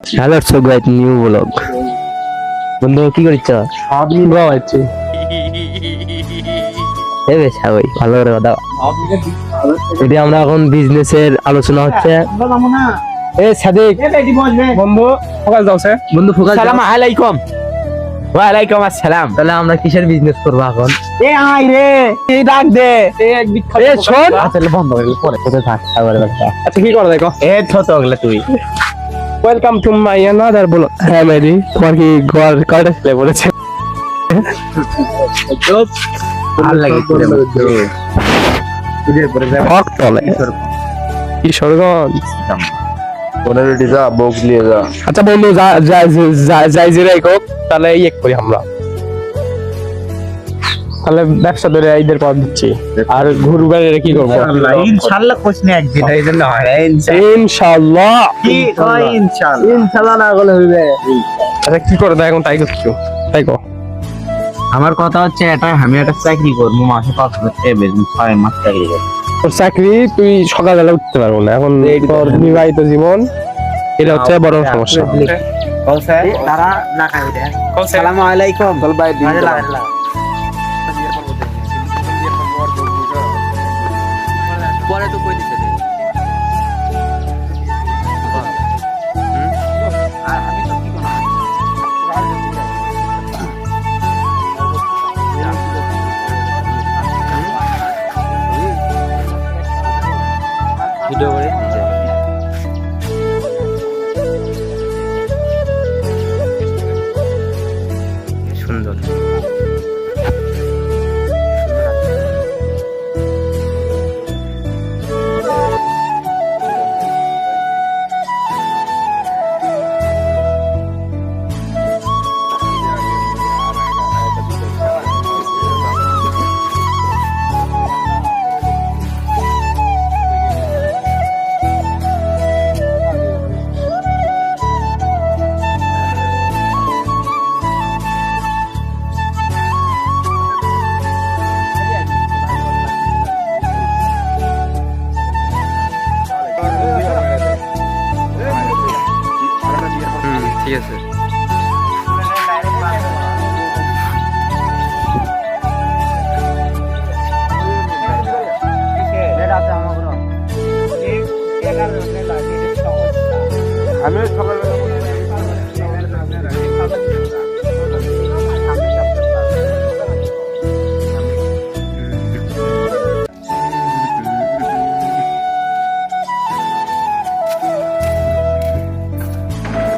Hello so guys new blog বন্ধু কি করছ? আপনি বাবাচ্ছি এ বেশ ভাই ভালো করে কথা যদি আমরা এখন বিজনেসের আলোচনা হচ্ছে এ সাদিক বন্ধু ফোকাস দাওছে বন্ধু ফোকাস সালাম আলাইকুম ওয়ালাইকুম আসসালাম। তাহলে আমরা কিসের বিজনেস করব এখন? এ আই রে এই ডাক দে এক বিখ্যাত এ শোন তাহলে বন্ধ করে পরে কোথায় থাক আবার কথা আচ্ছা কি করা দেখো এ ছোট গলে তুই welcome to my another blog. হ্যাঁ মেরি তোমার কি ঘর কয়টা ছেলে বলেছে? ভালো লাগে হক তলে কিশোরগঞ্জ। 15 যা বক্স নিয়ে যা। আচ্ছা বন্ধু যাই যে হোক তাহলে ইয়ে করি আমরা, তাহলে ব্যবসা ধরে ঈদের পর দিচ্ছি আর ঘুরবার কি করবো? ইনশাআল্লাহ কোচ নে একদিন এই জন্য হয় ইনশাআল্লাহ। কি কয় ইনশাআল্লাহ ইনশাআল্লাহ না বলে হইবে। আচ্ছা কি করে দেয় এখন তাই করছো তাই কো। আমার কথা হচ্ছে এটা আমি একটা চাকরি করব মাসে 5,000 টাকা বেতন 6 মাস চাকরি করব। তোর চাকরি তুই সকালবেলা উঠতে পারবো না, এখন তোর বিবাহিত জীবন এটা হচ্ছে বড় সমস্যা। কলসে তারা না খাই দে আসসালামু আলাইকুম চল ভাই দিন আরে যা। লাগা পরে তো কই দিছে আর আমি তো কি করব ভিডিও করে সুন্দর ঠিক আছে আমি সকালে